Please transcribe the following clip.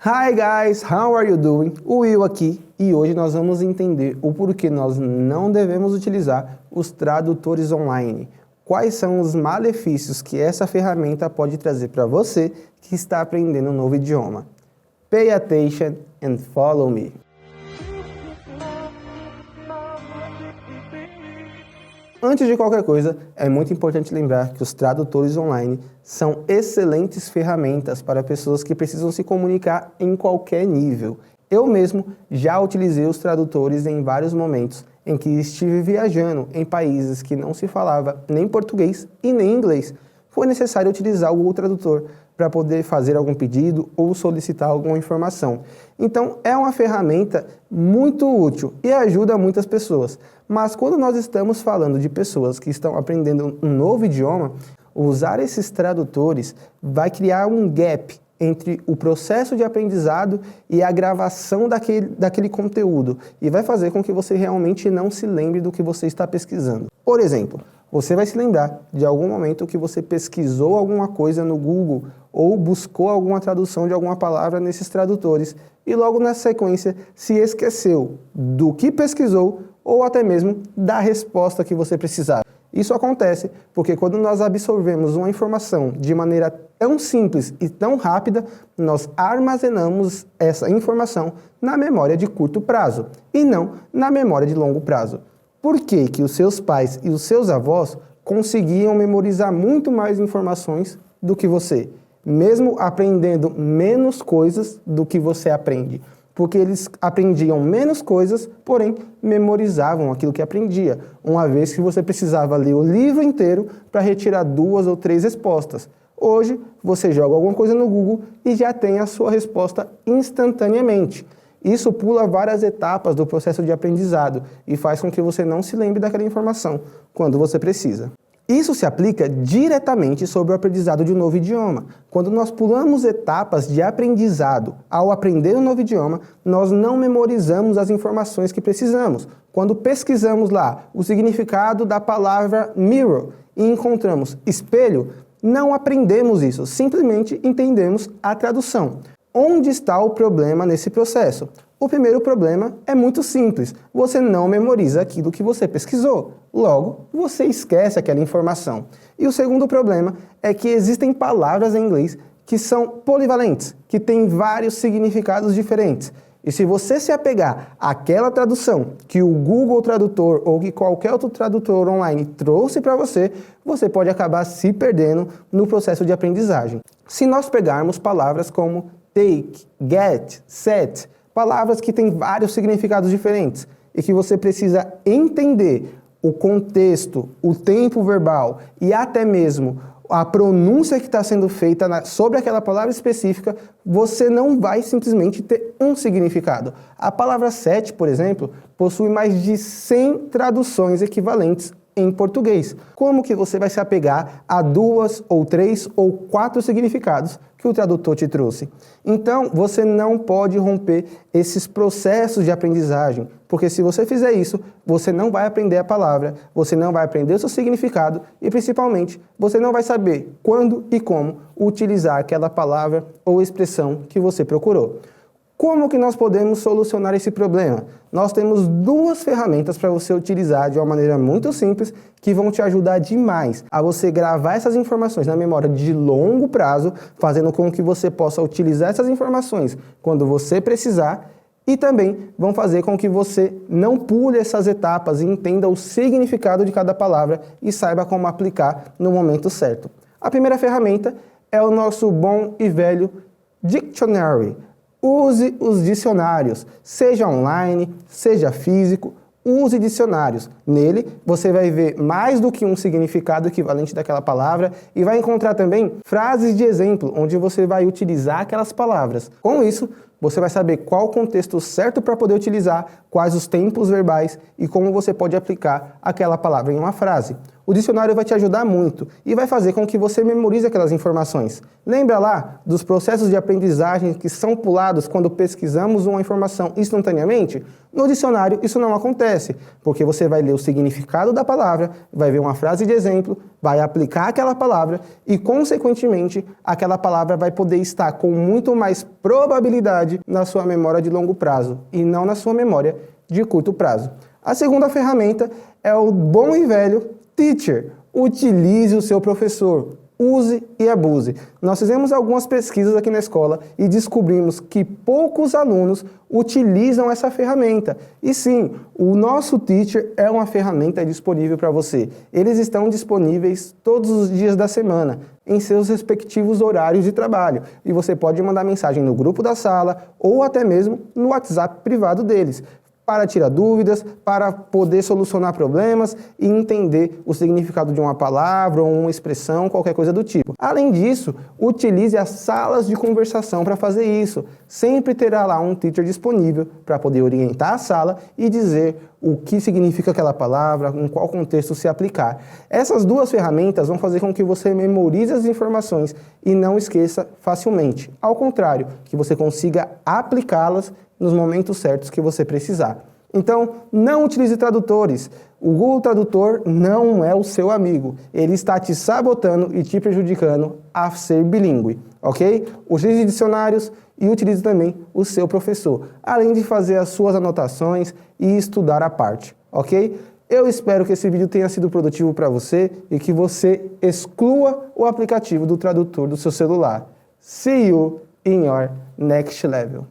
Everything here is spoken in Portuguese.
Hi guys, how are you doing? O Will aqui e hoje nós vamos entender o porquê nós não devemos utilizar os tradutores online. Quais são os malefícios que essa ferramenta pode trazer para você que está aprendendo um novo idioma. Pay attention and follow me. Antes de qualquer coisa, é muito importante lembrar que os tradutores online são excelentes ferramentas para pessoas que precisam se comunicar em qualquer nível. Eu mesmo já utilizei os tradutores em vários momentos em que estive viajando em países que não se falava nem português e nem inglês. Foi necessário utilizar o Google Tradutor para poder fazer algum pedido ou solicitar alguma informação. Então, é uma ferramenta muito útil e ajuda muitas pessoas. Mas quando nós estamos falando de pessoas que estão aprendendo um novo idioma, usar esses tradutores vai criar um gap entre o processo de aprendizado e a gravação daquele conteúdo e vai fazer com que você realmente não se lembre do que você está pesquisando. Por exemplo, você vai se lembrar de algum momento que você pesquisou alguma coisa no Google ou buscou alguma tradução de alguma palavra nesses tradutores e logo na sequência se esqueceu do que pesquisou ou até mesmo da resposta que você precisava. Isso acontece porque quando nós absorvemos uma informação de maneira tão simples e tão rápida, nós armazenamos essa informação na memória de curto prazo e não na memória de longo prazo. Por que que os seus pais e os seus avós conseguiam memorizar muito mais informações do que você, mesmo aprendendo menos coisas do que você aprende? Porque eles aprendiam menos coisas, porém memorizavam aquilo que aprendia, uma vez que você precisava ler o livro inteiro para retirar 2 ou 3 respostas. Hoje, você joga alguma coisa no Google e já tem a sua resposta instantaneamente. Isso pula várias etapas do processo de aprendizado e faz com que você não se lembre daquela informação quando você precisa. Isso se aplica diretamente sobre o aprendizado de um novo idioma. Quando nós pulamos etapas de aprendizado ao aprender um novo idioma, nós não memorizamos as informações que precisamos. Quando pesquisamos lá o significado da palavra mirror e encontramos espelho, não aprendemos isso, simplesmente entendemos a tradução. Onde está o problema nesse processo? O primeiro problema é muito simples. Você não memoriza aquilo que você pesquisou. Logo, você esquece aquela informação. E o segundo problema é que existem palavras em inglês que são polivalentes, que têm vários significados diferentes. E se você se apegar àquela tradução que o Google Tradutor ou que qualquer outro tradutor online trouxe para você, você pode acabar se perdendo no processo de aprendizagem. Se nós pegarmos palavras como take, get, set, palavras que têm vários significados diferentes e que você precisa entender o contexto, o tempo verbal e até mesmo a pronúncia que está sendo feita sobre aquela palavra específica, você não vai simplesmente ter um significado. A palavra set, por exemplo, possui mais de 100 traduções equivalentes em português. Como que você vai se apegar a 2 ou 3 ou 4 significados que o tradutor te trouxe? Então, você não pode romper esses processos de aprendizagem, porque se você fizer isso, você não vai aprender a palavra, você não vai aprender o seu significado e, principalmente, você não vai saber quando e como utilizar aquela palavra ou expressão que você procurou. Como que nós podemos solucionar esse problema? Nós temos 2 ferramentas para você utilizar de uma maneira muito simples que vão te ajudar demais a você gravar essas informações na memória de longo prazo, fazendo com que você possa utilizar essas informações quando você precisar e também vão fazer com que você não pule essas etapas e entenda o significado de cada palavra e saiba como aplicar no momento certo. A primeira ferramenta é o nosso bom e velho Dictionary. Use os dicionários, seja online, seja físico, use dicionários. Nele, você vai ver mais do que um significado equivalente daquela palavra e vai encontrar também frases de exemplo, onde você vai utilizar aquelas palavras. Com isso, você vai saber qual o contexto certo para poder utilizar, quais os tempos verbais e como você pode aplicar aquela palavra em uma frase. O dicionário vai te ajudar muito e vai fazer com que você memorize aquelas informações. Lembra lá dos processos de aprendizagem que são pulados quando pesquisamos uma informação instantaneamente? No dicionário isso não acontece, porque você vai ler o significado da palavra, vai ver uma frase de exemplo, vai aplicar aquela palavra e, consequentemente, aquela palavra vai poder estar com muito mais probabilidade na sua memória de longo prazo e não na sua memória de curto prazo. A segunda ferramenta é o bom e velho Teacher. Utilize o seu professor. Use e abuse. Nós fizemos algumas pesquisas aqui na escola e descobrimos que poucos alunos utilizam essa ferramenta. E sim, o nosso Teacher é uma ferramenta disponível para você. Eles estão disponíveis todos os dias da semana, em seus respectivos horários de trabalho. E você pode mandar mensagem no grupo da sala ou até mesmo no WhatsApp privado deles, para tirar dúvidas, para poder solucionar problemas e entender o significado de uma palavra ou uma expressão, qualquer coisa do tipo. Além disso, utilize as salas de conversação para fazer isso. Sempre terá lá um teacher disponível para poder orientar a sala e dizer o que significa aquela palavra, em qual contexto se aplicar. Essas duas ferramentas vão fazer com que você memorize as informações e não esqueça facilmente. Ao contrário, que você consiga aplicá-las nos momentos certos que você precisar. Então, não utilize tradutores. O Google Tradutor não é o seu amigo. Ele está te sabotando e te prejudicando a ser bilíngue, ok? Utilize dicionários e utilize também o seu professor, além de fazer as suas anotações e estudar à parte, ok? Eu espero que esse vídeo tenha sido produtivo para você e que você exclua o aplicativo do tradutor do seu celular. See you in your next level.